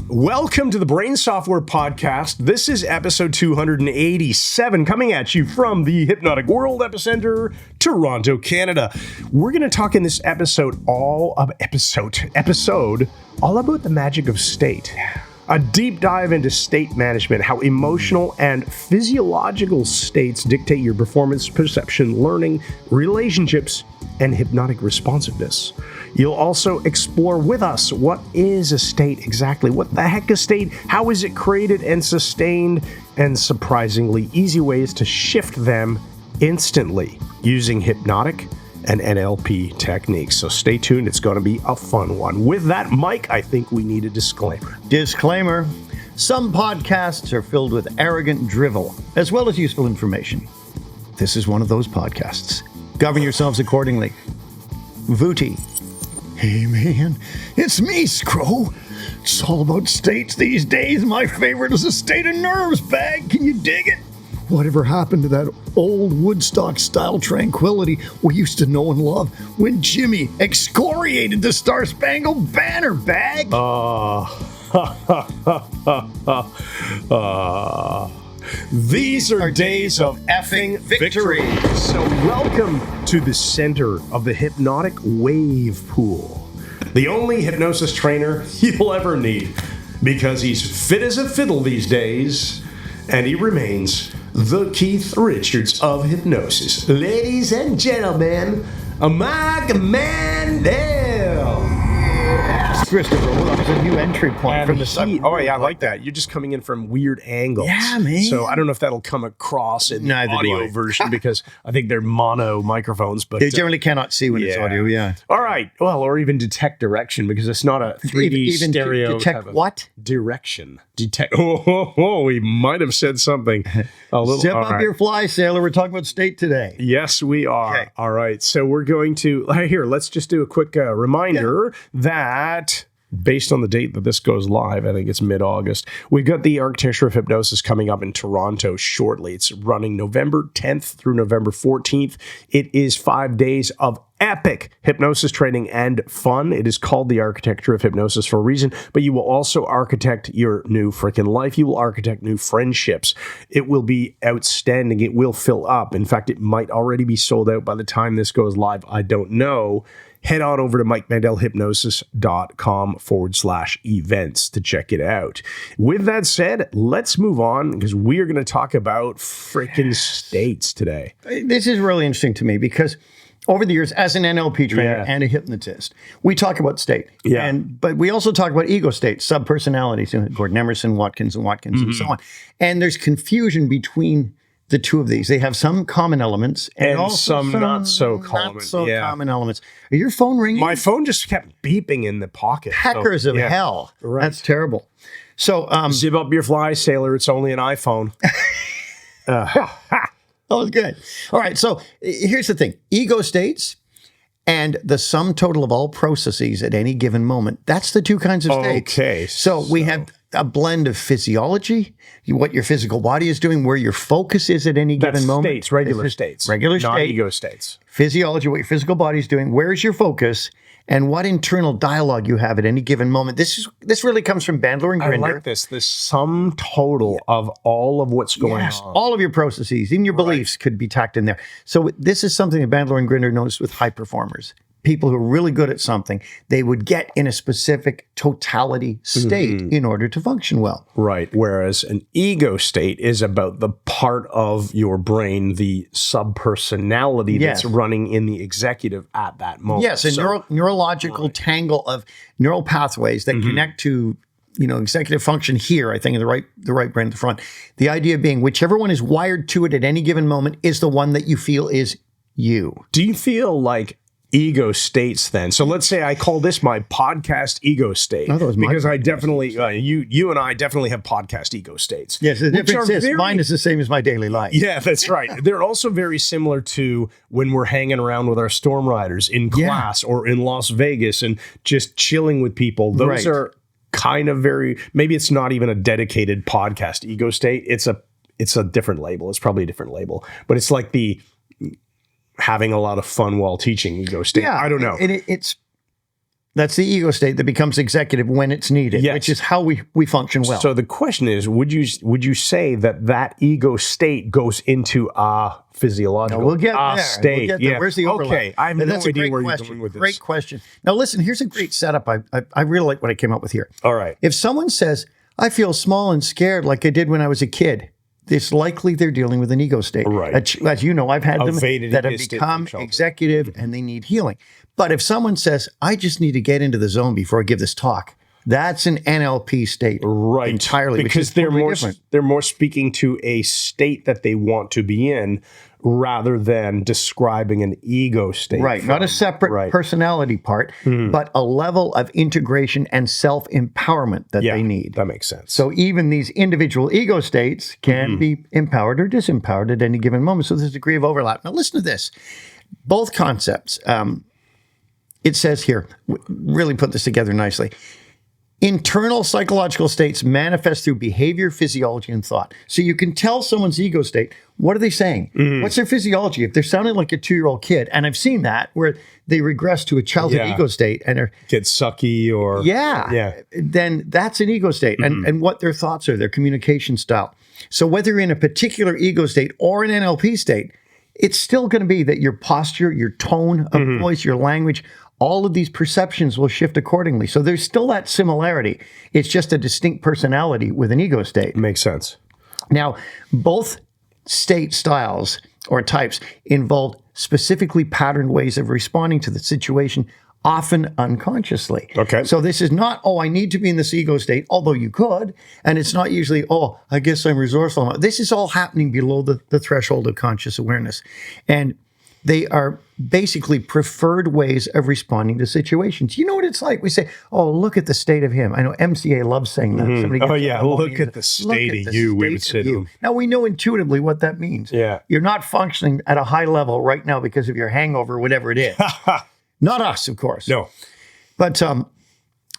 Welcome to the Brain Software Podcast. This is episode 287, coming at you from the Hypnotic World Epicenter, Toronto, Canada. We're going to talk in this episode all about the magic of state. A deep dive into state management, how emotional and physiological states dictate your performance, perception, learning, relationships, and hypnotic responsiveness. You'll also explore with us what is a state exactly, what the heck is state, how is it created and sustained, and surprisingly easy ways to shift them instantly using hypnotic and NLP techniques. So stay tuned, it's going to be a fun one. With that, Mike, I think we need a disclaimer. Disclaimer. Some podcasts are filled with arrogant drivel, as well as useful information. This is one of those podcasts. Govern yourselves accordingly. Vooty. Hey man, it's me, Scro. It's all about states these days. My favorite is a state of nerves bag. Can you dig it? Whatever happened to that old Woodstock-style tranquility we used to know and love when Jimmy excoriated the Star-Spangled Banner bag? These are days of effing victory. So welcome to the center of the hypnotic wave pool. The only hypnosis trainer you'll ever need, because he's fit as a fiddle these days, and he remains the Keith Richards of hypnosis. Ladies and gentlemen, Mike Mandel. Christopher, well, that was a new entry point from the side. Oh, yeah, I like that. You're just coming in from weird angles. Yeah, man. So I don't know if that'll come across in the audio version because I think they're mono microphones. But they generally cannot see when it's audio, yeah. All right. Well, or even detect direction because it's not a 3D even stereo. Detect what? Direction. Detect. Oh, we might have said something a little. Zip up your fly, sailor. We're talking about state today. Yes, we are. Okay. All right. So we're going to, here, let's just do a quick reminder that based on the date that this goes live, I think it's mid-August, we've got the Architecture of Hypnosis coming up in Toronto shortly. It's running November 10th through November 14th. It is 5 days of epic hypnosis training and fun. It is called the Architecture of Hypnosis for a reason, but you will also architect your new freaking life. You will architect new friendships. It will be outstanding. It will fill up. In fact, it might already be sold out by the time this goes live. I don't know. Head on over to MikeMandelHypnosis.com/events to check it out. With that said, let's move on because we are going to talk about freaking states today. This is really interesting to me because over the years, as an NLP trainer and a hypnotist, we talk about state. Yeah. But we also talk about ego states, subpersonalities, Gordon Emerson, Watkins, and so on. And there's confusion between the two of these. They have some common elements and also some not so common. Common elements. Are your phone ringing? My phone just kept beeping in the pocket. Hackers of hell. Right. That's terrible. So zip up your fly, sailor. It's only an iPhone. That was good. All right. So here's the thing. Ego states and the sum total of all processes at any given moment. That's the two kinds of states. Okay. So we have a blend of physiology, what your physical body is doing, where your focus is at any given moment. States, regular states. Regular not state. Ego states. Physiology, what your physical body is doing, where's your focus, and what internal dialogue you have at any given moment. This really comes from Mandel and Grinder. I like this sum total of all of what's going on. All of your processes, even your beliefs could be tacked in there. So this is something that Mandel and Grinder noticed with high performers. People who are really good at something, they would get in a specific totality state in order to function well. Right. Whereas an ego state is about the part of your brain, the subpersonality that's running in the executive at that moment. Yes, a neurological tangle of neural pathways that connect to executive function here, I think, in the right brain at the front. The idea being whichever one is wired to it at any given moment is the one that you feel is you. Do you feel like ego states then? So let's say I call this my podcast ego state. Because I definitely, you and I definitely have podcast ego states. Yes, the difference is mine is the same as my daily life. Yeah, that's right. They're also very similar to when we're hanging around with our storm riders in class or in Las Vegas and just chilling with people. Those are kind of maybe it's not even a dedicated podcast ego state. It's a different label. It's probably a different label, but it's like the having a lot of fun while teaching ego state. I don't know. It's That's the ego state that becomes executive when it's needed, Yes. which is how we function well. So the question is, would you say that ego state goes into a physiological we'll get there. state? We'll get there. Yeah. Where's the overlap? Okay, I have no That's a idea great where you're question. going with this. Great question. Now listen, here's a great setup. I really like what I came up with here. All right. If someone says, I feel small and scared like I did when I was a kid, it's likely they're dealing with an ego state. Right. As you know, I've had them Evaded that have escape become from shelter. executive and they need healing. But if someone says, I just need to get into the zone before I give this talk, that's an NLP state. Right. Entirely. which Because is totally different. they're more speaking to a state that they want to be in rather than describing an ego state. Right. Not a separate personality part, but a level of integration and self-empowerment that they need. That makes sense. So even these individual ego states can be empowered or disempowered at any given moment. So there's a degree of overlap. Now listen to this. Both concepts, it says here, really put this together nicely. Internal psychological states manifest through behavior, physiology, and thought. So you can tell someone's ego state. What are they saying? What's their physiology? If they're sounding like a 2-year-old kid, and I've seen that where they regress to a childhood ego state and are get sucky or then that's an ego state and what their thoughts are, their communication style. So whether you're in a particular ego state or an NLP state, it's still going to be that your posture, your tone of voice, your language, all of these perceptions will shift accordingly. So there's still that similarity. It's just a distinct personality with an ego state. Makes sense. Now, both state styles or types involve specifically patterned ways of responding to the situation, often unconsciously. Okay. So this is not, I need to be in this ego state, although you could. And it's not usually, I guess I'm resourceful. This is all happening below the threshold of conscious awareness. And they are basically preferred ways of responding to situations. You know what it's like? We say, look at the state of him. I know MCA loves saying that. Somebody gets look at the state of you, we would say to him. Now, we know intuitively what that means. Yeah. You're not functioning at a high level right now because of your hangover, whatever it is. Not us, of course. No. But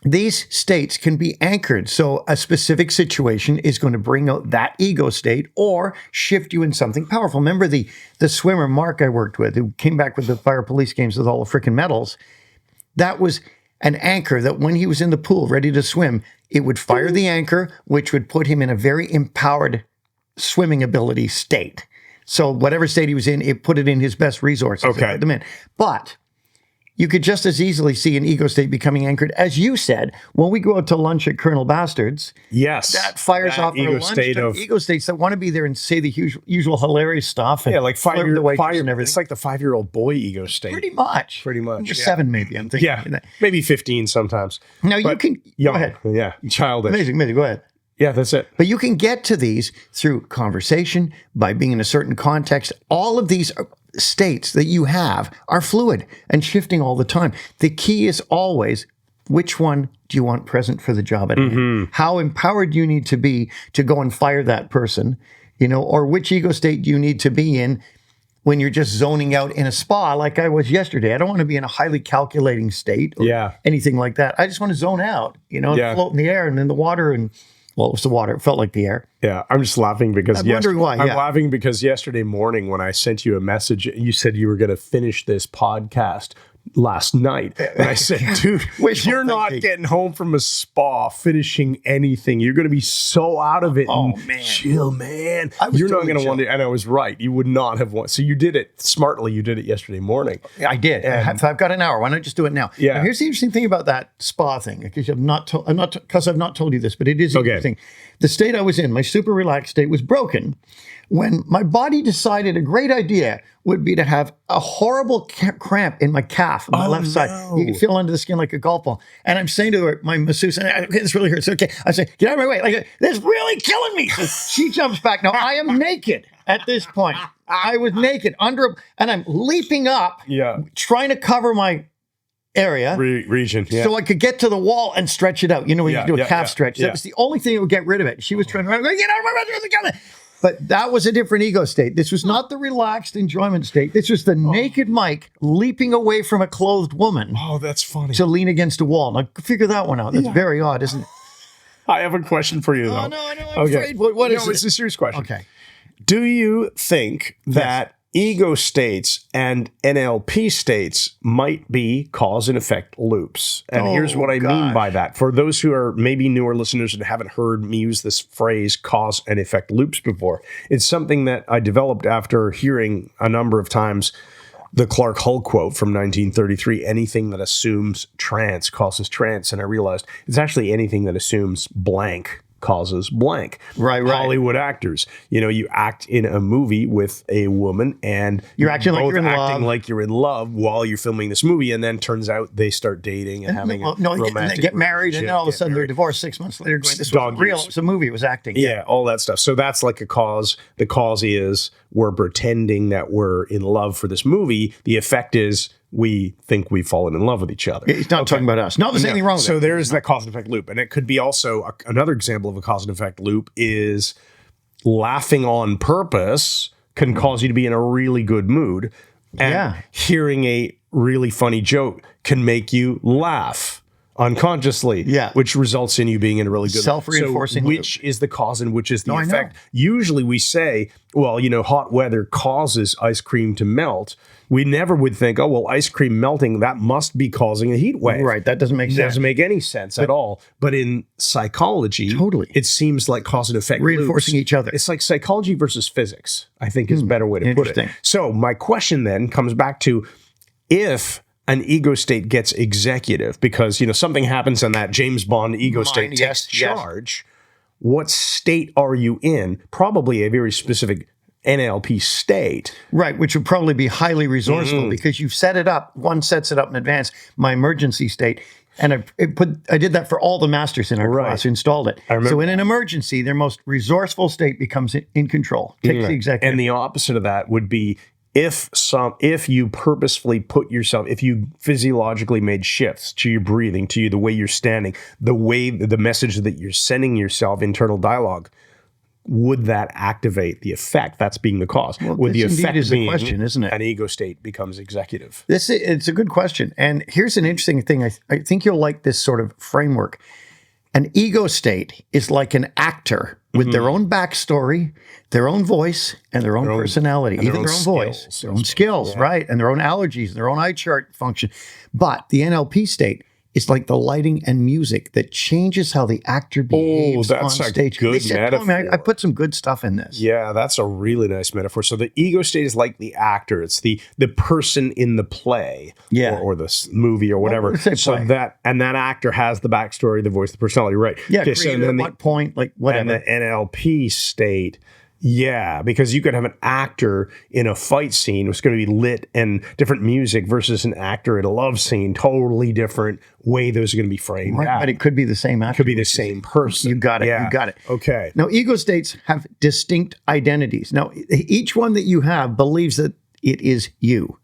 these states can be anchored. So a specific situation is going to bring out that ego state or shift you in something powerful. Remember the swimmer, Mark, I worked with, who came back with the fire police games with all the freaking medals. That was an anchor that when he was in the pool ready to swim, it would fire the anchor, which would put him in a very empowered swimming ability state. So whatever state he was in, it put it in his best resources. Okay. But you could just as easily see an ego state becoming anchored, as you said, when we go out to lunch at Colonel Bastard's. Yes. That fires off ego our state lunch. Ego states that want to be there and say the usual hilarious stuff. And like flirt with the waitress and everything. It's like the 5-year-old boy ego state. Pretty much. You're 7 maybe, I'm thinking. Yeah, maybe 15 sometimes. Now you can, young, go ahead. Yeah, childish. Amazing, go ahead. Yeah, that's it. But you can get to these through conversation, by being in a certain context. All of these states that you have are fluid and shifting all the time. The key is always, which one do you want present for the job at hand? How empowered do you need to be to go and fire that person? Or which ego state do you need to be in when you're just zoning out in a spa like I was yesterday? I don't want to be in a highly calculating state or anything like that. I just want to zone out, and float in the air and in the water and well, it was the water. It felt like the air. Yeah, I'm just laughing because I'm wondering why. I'm laughing because yesterday morning when I sent you a message, you said you were going to finish this podcast last night. And I said, dude, you're not getting home from a spa finishing anything. You're going to be so out of it. Man. Chill, man. totally You're not going to want to. chill. And I was right. You would not have wanted. So you did it smartly. You did it yesterday morning. I did. I've got an hour. Why not just do it now? Yeah. Now, here's the interesting thing about that spa thing, because I've not told you this, but it is interesting. The state I was in, my super relaxed state, was broken when my body decided a great idea would be to have a horrible cramp in my calf on my left side. You can feel under the skin like a golf ball. And I'm saying to her, my masseuse, okay, this really hurts. Okay. I say, get out of my way. Like, this is really killing me. So she jumps back. Now, I am naked at this point. I was naked and I'm leaping up, trying to cover my area region, so I could get to the wall and stretch it out. When you do a calf stretch. That was the only thing that would get rid of it. She was trying to get out of my bedroom. But that was a different ego state. This was not the relaxed enjoyment state. This was the naked Mike leaping away from a clothed woman. Oh, that's funny. To lean against a wall. Now, figure that one out. That's very odd, isn't it? I have a question for you, though. Oh, no, I know. I'm afraid. What is it? It's a serious question. Okay. Do you think that ego states and NLP states might be cause and effect loops. And here's what I mean by that. For those who are maybe newer listeners and haven't heard me use this phrase cause and effect loops before, it's something that I developed after hearing a number of times the Clark Hull quote from 1933, anything that assumes trance causes trance. And I realized it's actually anything that assumes blank causes blank. Right. Hollywood actors. You act in a movie with a woman and you're acting like you're in acting love. like you're in love while you're filming this movie, and then turns out they start dating and having a romantic and they get married, and then all of a sudden they're divorced 6 months later. Going, this was real. It was a movie. It was acting. Yeah, all that stuff. So that's like a cause. The cause is we're pretending that we're in love for this movie. The effect is we think we've fallen in love with each other. He's not talking about us. No, there's anything wrong with it. So there's that cause and effect loop. And it could be also another example of a cause and effect loop is laughing on purpose can cause you to be in a really good mood. And hearing a really funny joke can make you laugh unconsciously, which results in you being in a really good self-reinforcing loop. Which is the cause and which is the effect? Usually we say, well, hot weather causes ice cream to melt. We never would think, oh, well, ice cream melting, that must be causing a heat wave. Right. That doesn't make sense. It doesn't make any sense at all. But in psychology, it seems like cause and effect reinforcing loops. each other. It's like psychology versus physics, I think is a better way to put it. So my question then comes back to if an ego state gets executive because, something happens and that James Bond ego state takes charge, what state are you in? Probably a very specific NLP state. Right, which would probably be highly resourceful because you've set it up. One sets it up in advance, my emergency state. And I did that for all the masters in our class, installed it. So in an emergency, their most resourceful state becomes in control, takes the executive. And the opposite of that would be if you purposefully put yourself, if you physiologically made shifts to your breathing, to the way you're standing, the message that you're sending yourself, internal dialogue, would that activate the effect? That's being the cause. Well, would the effect is being the question, isn't it? An ego state becomes executive? It's a good question. And here's an interesting thing. I think you'll like this sort of framework. An ego state is like an actor with their own backstory, their own voice, and their own personality. Even their own voice, their own skills, right? And their own allergies, their own eye chart function. But the NLP state is like the lighting and music that changes how the actor behaves on stage. Good metaphor. I put some good stuff in this. Yeah, that's a really nice metaphor. So the ego state is like the actor. It's the person in the play or the movie or whatever. So that actor has the backstory, the voice, the personality, right? Yeah, at what point, like whatever. And the NLP state, because you could have an actor in a fight scene who's going to be lit and different music versus an actor in a love scene, totally different way those are going to be framed. Right, but it could be the same actor. It could be the same person. You got it. You got it. Okay. Now, ego states have distinct identities. Now, each one that you have believes that it is you.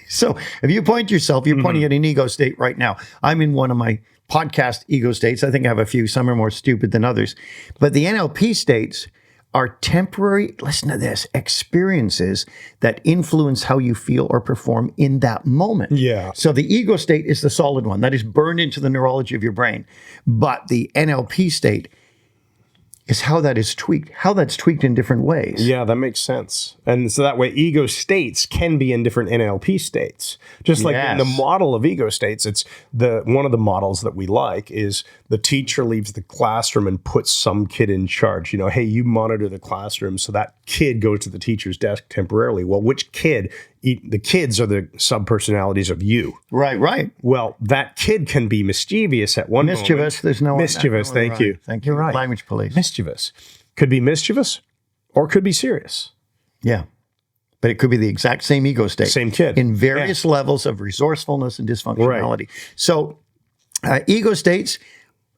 So if you point yourself, you're pointing at an ego state right now. I'm in one of my podcast ego states. I think I have a few. Some are more stupid than others. But the NLP states are temporary, listen to this, experiences that influence how you feel or perform in that moment. Yeah. So the ego state is the solid one that is burned into the neurology of your brain. But the NLP state is how that is tweaked, how that's tweaked in different ways. Yeah, that makes sense. And so that way ego states can be in different NLP states. Just like in the model of ego states, it's one of the models that we like is the teacher leaves the classroom and puts some kid in charge. Hey, you monitor the classroom, so that kid goes to the teacher's desk temporarily. Well, which kid? The kids are the sub-personalities of you. Right. Well, that kid can be mischievous at one moment. Mischievous, there's no... Mischievous, thank you. Thank you. You're right. Language police. Mischievous. Could be mischievous or could be serious. Yeah. But it could be the exact same ego state. Same kid. In various levels of resourcefulness and dysfunctionality. Right. So ego states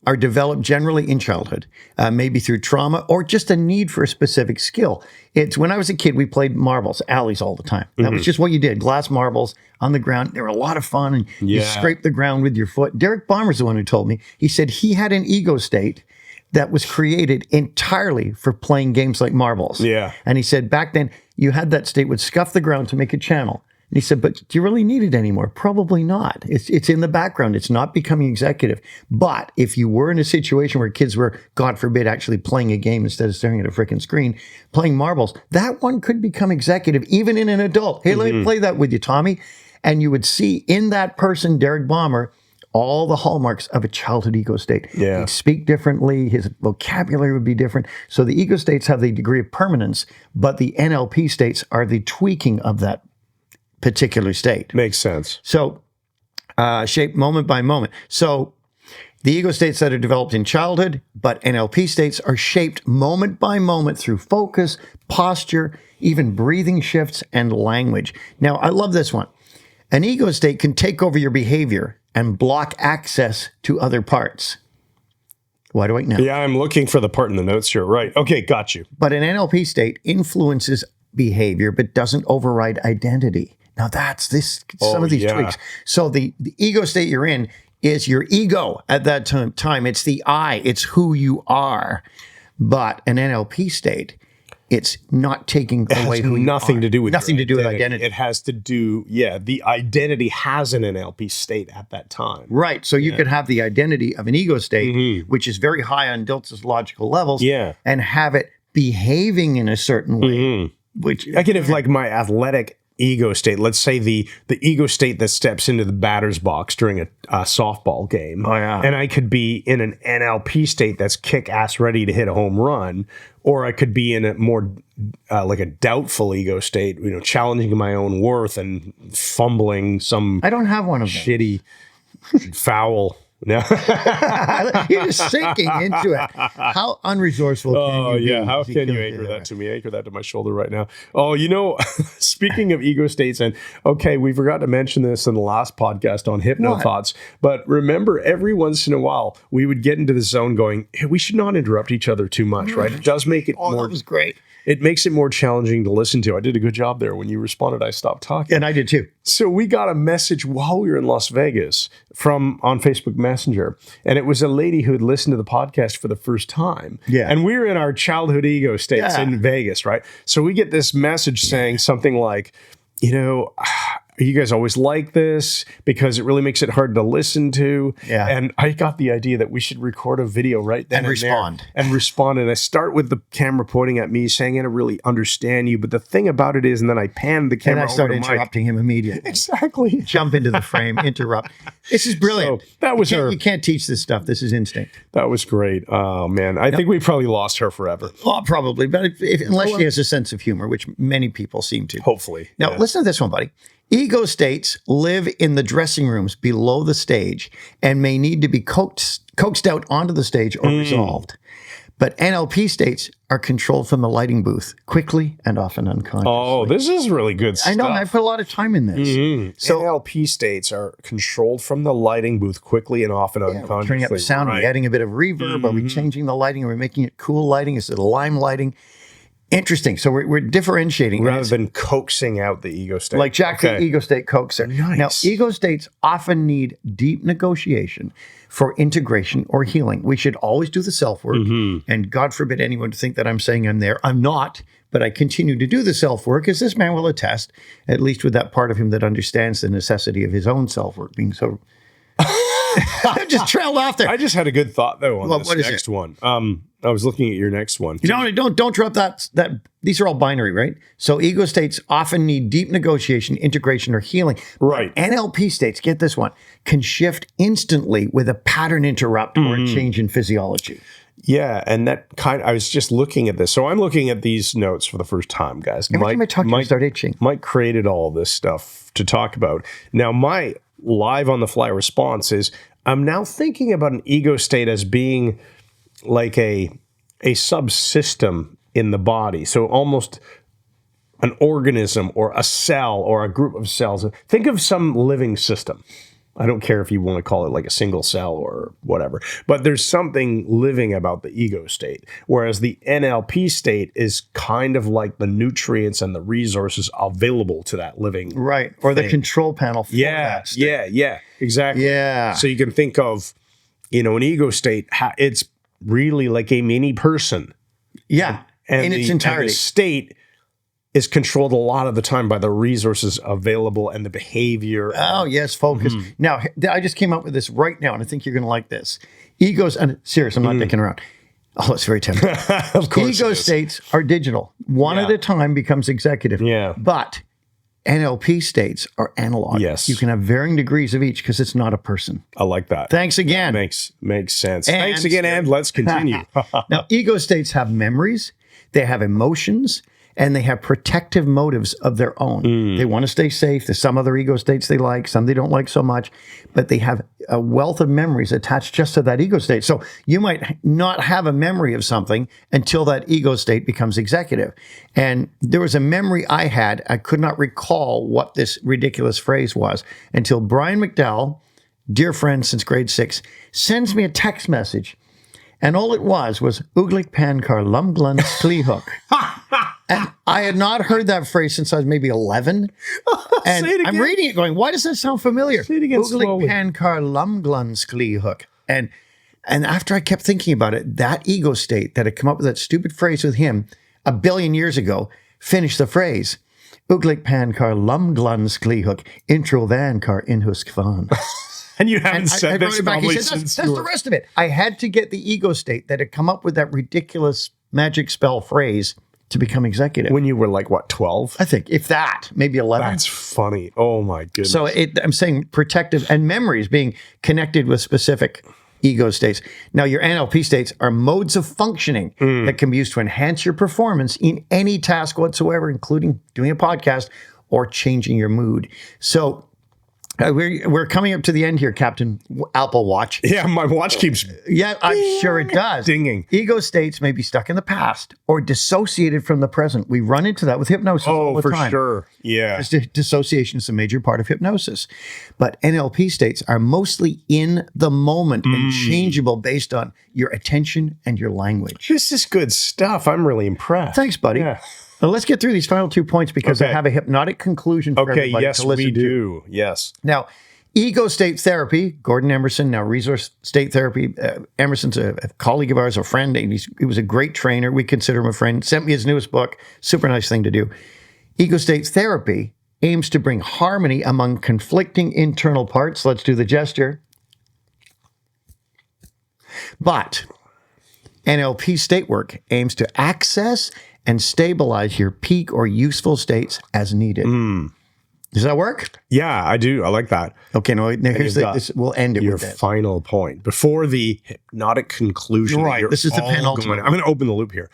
are developed generally in childhood, maybe through trauma or just a need for a specific skill. It's when I was a kid, we played marbles, alleys all the time. That was just what you did. Glass marbles on the ground. They were a lot of fun. And you scrape the ground with your foot. Derek Balmer's the one who told me. He said he had an ego state that was created entirely for playing games like marbles. Yeah. And he said back then, you had that state would scuff the ground to make a channel. And he said, but do you really need it anymore? Probably not. It's in the background. It's not becoming executive. But if you were in a situation where kids were, God forbid, actually playing a game instead of staring at a freaking screen, playing marbles, that one could become executive, even in an adult. Hey, let me play that with you, Tommy. And you would see in that person, Derek Balmer, all the hallmarks of a childhood ego state. Yeah. He'd speak differently. His vocabulary would be different. So the ego states have the degree of permanence, but the NLP states are the tweaking of that particular state. Makes sense. So shaped moment by moment. So the ego states that are developed in childhood, but NLP states are shaped moment by moment through focus, posture, even breathing shifts, and language. Now, I love this one. An ego state can take over your behavior and block access to other parts. Why do I know? Yeah, I'm looking for the part in the notes here. Right. Okay, got you. But an NLP state influences behavior, but doesn't override identity. Now that's some of these tweaks. So the ego state you're in is your ego at that time. It's the I, it's who you are. But an NLP state, it's not taking away who nothing you are. to do with nothing to do with identity. It has to do, the identity has an NLP state at that time. Right. So you could have the identity of an ego state, which is very high on Diltz's logical levels, and have it behaving in a certain way. Which I could have like my athletic ego state. Let's say the ego state that steps into the batter's box during a softball game. Oh, yeah. And I could be in an NLP state that's kick-ass ready to hit a home run, or I could be in a more like a doubtful ego state, challenging my own worth and fumbling some I don't have one of them. shitty foul. No. You're just sinking into it. How unresourceful can you be? How can you anchor that to me? Anchor that to my shoulder right now. Oh, speaking of ego states, and okay, we forgot to mention this in the last podcast on hypno thoughts, but remember, every once in a while, we would get into the zone going, hey, we should not interrupt each other too much, right? It does make it more... That was great. It makes it more challenging to listen to. I did a good job there. When you responded, I stopped talking. And I did too. So we got a message while we were in Las Vegas on Facebook Messenger. And it was a lady who had listened to the podcast for the first time. Yeah. And we were in our childhood ego states in Vegas, right? So we get this message saying something like, you guys always like this because it really makes it hard to listen to. Yeah. And I got the idea that we should record a video right then and respond. And respond. And I start with the camera pointing at me saying, I don't really understand you. But the thing about it is, and then I pan the camera and I start over to interrupting him immediately. Exactly. Jump into the frame, interrupt. This is brilliant. So that was you can't teach this stuff. This is instinct. That was great. Oh, man. I think we probably lost her forever. Well, probably. But unless she has a sense of humor, which many people seem to. Hopefully. Now, listen to this one, buddy. Ego states live in the dressing rooms below the stage and may need to be coaxed out onto the stage or resolved. But NLP states are controlled from the lighting booth quickly and often unconsciously. Oh, this is really good stuff. I know. I put a lot of time in this. So NLP states are controlled from the lighting booth quickly and often unconsciously. Turning up the sound, we're adding a bit of reverb. Are we changing the lighting? Are we making it cool lighting? Is it lime lighting? Interesting. So we're differentiating. Rather than coaxing out the ego state. Like Jack the ego state coaxer. Nice. Now, ego states often need deep negotiation for integration or healing. We should always do the self-work. And God forbid anyone to think that I'm saying I'm there. I'm not, but I continue to do the self-work, as this man will attest, at least with that part of him that understands the necessity of his own self-work being so... I just trailed off there. I just had a good thought, though, on what this is next it? one. I was looking at your next one. Don't drop that. These are all binary, right? So ego states often need deep negotiation, integration, or healing. Right. NLP states, get this one, can shift instantly with a pattern interrupt or a change in physiology. Yeah, and I was just looking at this. So I'm looking at these notes for the first time, guys. Every time I talk to you, I start itching. Mike created all this stuff to talk about. Now, my live on the fly response is, I'm now thinking about an ego state as being like a subsystem in the body. So almost an organism or a cell or a group of cells. Think of some living system. I don't care if you want to call it like a single cell or whatever, but there's something living about the ego state. Whereas the NLP state is kind of like the nutrients and the resources available to that living. Right. Or the control panel for that state. Yeah, exactly. Yeah. So you can think of, an ego state, it's really like a mini person. Yeah. And in its and entirety. the state is controlled a lot of the time by the resources available and the behavior. Oh, yes, focus. Now, I just came up with this right now, and I think you're going to like this. Egos, and serious, I'm not dicking around. Oh, it's very tempting. Of course Ego it is. states are digital. One at a time becomes executive. Yeah. But NLP states are analog. Yes. You can have varying degrees of each because it's not a person. I like that. Thanks again. Makes sense. And- Thanks again, and let's continue. Now, ego states have memories, they have emotions, and they have protective motives of their own. They want to stay safe. There's some other ego states they like, some they don't like so much, but they have a wealth of memories attached just to that ego state. So you might not have a memory of something until that ego state becomes executive. And there was a memory I had, I could not recall what this ridiculous phrase was until Brian McDowell, dear friend since grade 6, sends me a text message. And all it was Uglik Pankar Lumglun Sleehook. And I had not heard that phrase since I was maybe 11. And Say it I'm again. reading it going, why does that sound familiar? Say it again slowly. Uglik Pankar Lumglun Sleehook. And after I kept thinking about it, that ego state that had come up with that stupid phrase with him a billion years ago finished the phrase. Uglik Pankar Lumglun Sleehook intro vankar inhusk van. And you haven't said I this wrote it back. He probably said, since that's you the were- rest of it. I had to get the ego state that had come up with that ridiculous magic spell phrase to become executive. when you were like, what, 12? I think, if that, maybe 11. That's funny. Oh, my goodness. So I'm saying protective and memories being connected with specific ego states. Now, your NLP states are modes of functioning that can be used to enhance your performance in any task whatsoever, including doing a podcast or changing your mood. So we're coming up to the end here, Captain Apple Watch. Yeah, my watch keeps Yeah, I'm sure it does. dinging. Ego states may be stuck in the past or dissociated from the present. We run into that with hypnosis all Oh, the for time. sure. Yeah. Dissociation is a major part of hypnosis. But NLP states are mostly in the moment and changeable based on your attention and your language. This is good stuff. I'm really impressed. Thanks, buddy. Yeah. Well, let's get through these final 2 points because I Okay. have a hypnotic conclusion for Okay, everybody yes, to listen we to. do. Yes. Now, ego state therapy, Gordon Emerson, now resource state therapy. Emerson's a colleague of ours, a friend, and he was a great trainer. We consider him a friend. Sent me his newest book. Super nice thing to do. Ego state therapy aims to bring harmony among conflicting internal parts. Let's do the gesture. But NLP state work aims to access and stabilize your peak or useful states as needed. Does that work? Yeah, I do. I like that. Okay, now here's you've got we'll end it Your with this. final point before the hypnotic conclusion. that Right, you're this is the all penultimate. going- I'm going to open the loop here.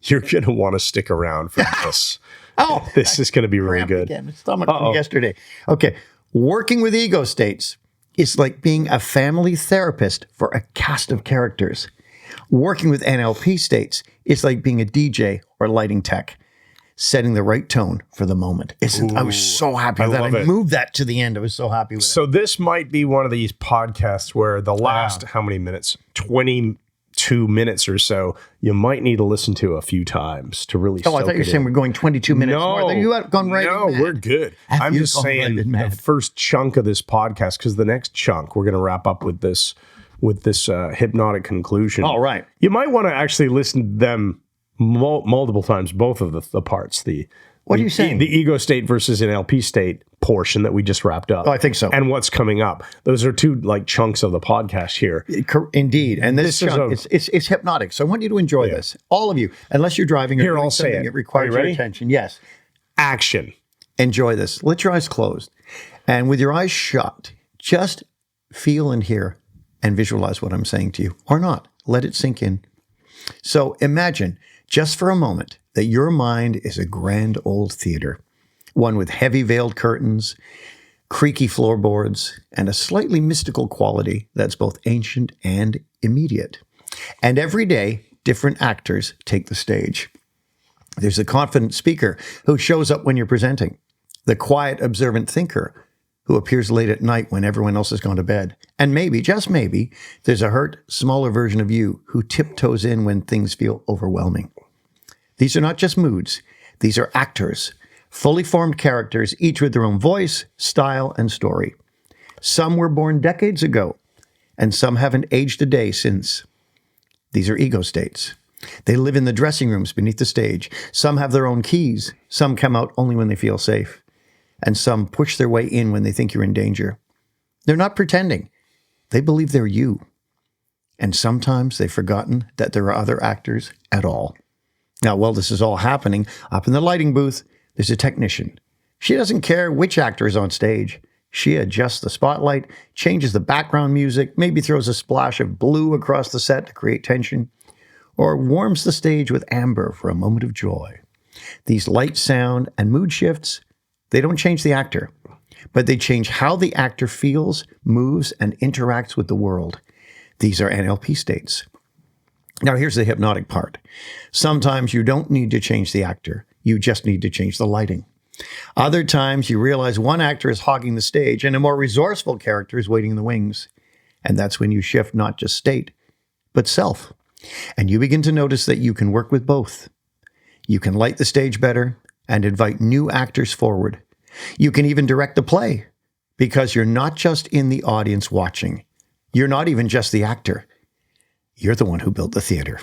You're going to want to stick around for this. Oh, This is going to be really cramp good. again. My stomach from yesterday. Okay, working with ego states is like being a family therapist for a cast of characters. Working with NLP states is like being a DJ or lighting tech, setting the right tone for the moment. I was so happy with that. love I it. moved that to the end. I was so happy with it. So this might be one of these podcasts where the last, how many minutes? 22 minutes or so, you might need to listen to a few times to really Oh, I soak thought you were it saying in. we're going 22 minutes more. You have gone right No, in mad. we're good. Have I'm you just gone right saying in mad? the first chunk of this podcast, because the next chunk we're going to wrap up with this hypnotic conclusion. All right. You might want to actually listen to them multiple times, both of the parts. What are you saying? The ego state versus an LP state portion that we just wrapped up. Oh, I think so. And what's coming up. Those are two like chunks of the podcast here. Indeed. And this is chunk, it's hypnotic. So I want you to enjoy this. All of you, unless you're driving or Here, doing I'll say something it. that requires Are you your ready? attention. Yes. Action. Enjoy this. Let your eyes closed. And with your eyes shut, just feel and hear and visualize what I'm saying to you, or not. Let it sink in. So imagine, just for a moment, that your mind is a grand old theater, one with heavy veiled curtains, creaky floorboards, and a slightly mystical quality that's both ancient and immediate. And every day, different actors take the stage. There's the confident speaker who shows up when you're presenting, the quiet, observant thinker who appears late at night when everyone else has gone to bed. And maybe, just maybe, there's a hurt, smaller version of you who tiptoes in when things feel overwhelming. These are not just moods. These are actors, fully formed characters, each with their own voice, style, and story. Some were born decades ago, and some haven't aged a day since. These are ego states. They live in the dressing rooms beneath the stage. Some have their own keys. Some come out only when they feel safe. And some push their way in when they think you're in danger. They're not pretending. They believe they're you. And sometimes they've forgotten that there are other actors at all. Now, while this is all happening, up in the lighting booth, there's a technician. She doesn't care which actor is on stage. She adjusts the spotlight, changes the background music, maybe throws a splash of blue across the set to create tension, or warms the stage with amber for a moment of joy. These light, sound, and mood shifts, they don't change the actor, but they change how the actor feels, moves, and interacts with the world. These are NLP states. Now, here's the hypnotic part. Sometimes you don't need to change the actor. You just need to change the lighting. Other times you realize one actor is hogging the stage and a more resourceful character is waiting in the wings. And that's when you shift not just state, but self. And you begin to notice that you can work with both. You can light the stage better and invite new actors forward. You can even direct the play because you're not just in the audience watching. You're not even just the actor. You're the one who built the theater.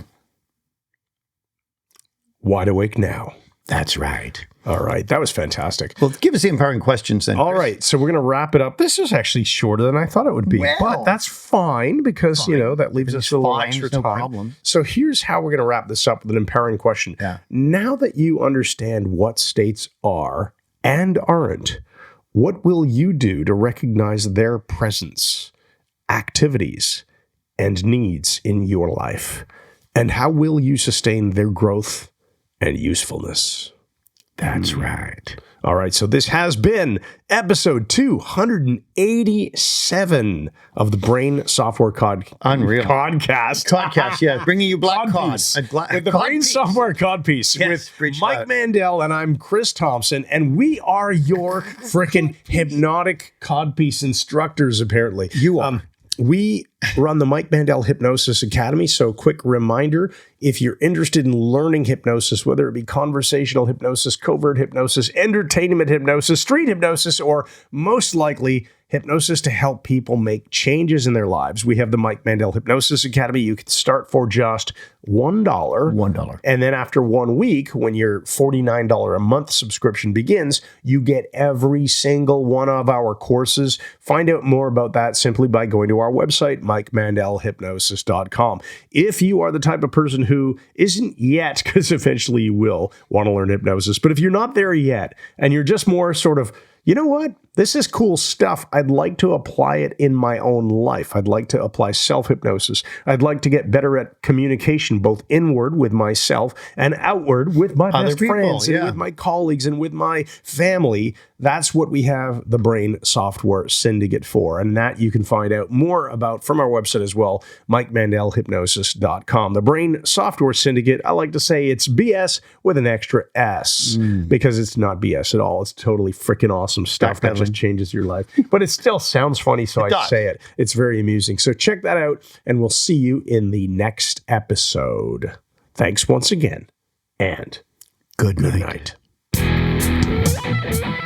Wide awake now. That's right. All right. That was fantastic. Well, give us the empowering questions then. All Chris. right. So we're going to wrap it up. This is actually shorter than I thought it would be, Well, but that's fine because, that leaves us a little fine, extra no time. problem. So here's how we're going to wrap this up with an empowering question. Yeah. Now that you understand what states are and aren't, what will you do to recognize their presence, activities, and needs in your life? And how will you sustain their growth and usefulness? That's right. All right. So this has been episode 287 of the Brain Software Unreal. Podcast. Podcast, yeah. Bringing you Black Cod. With the Brain Software Codpiece Yes, with Mike Mandel, and I'm Chris Thompson, and we are your freaking hypnotic codpiece instructors, apparently. You are. We run the Mike Mandel Hypnosis Academy. So quick reminder, if you're interested in learning hypnosis, whether it be conversational hypnosis, covert hypnosis, entertainment hypnosis, street hypnosis, or most likely hypnosis to help people make changes in their lives, we have the Mike Mandel Hypnosis Academy. You can start for just $1. $1. And then after 1 week, when your $49 a month subscription begins, you get every single one of our courses. Find out more about that simply by going to our website, MikeMandelHypnosis.com. If you are the type of person who isn't yet, because eventually you will want to learn hypnosis, but if you're not there yet and you're just more sort of, you know what? This is cool stuff. I'd like to apply it in my own life. I'd like to apply self-hypnosis. I'd like to get better at communication, both inward with myself and outward with my Other best people, friends and yeah. with my colleagues and with my family. That's what we have the Brain Software Syndicate for. And that you can find out more about from our website as well, MikeMandelHypnosis.com. The Brain Software Syndicate, I like to say it's BS with an extra S because it's not BS at all. It's totally freaking awesome stuff that just changes your life. But it still sounds funny, so I say it. It's very amusing. So check that out, and we'll see you in the next episode. Thanks once again, and Good night. night.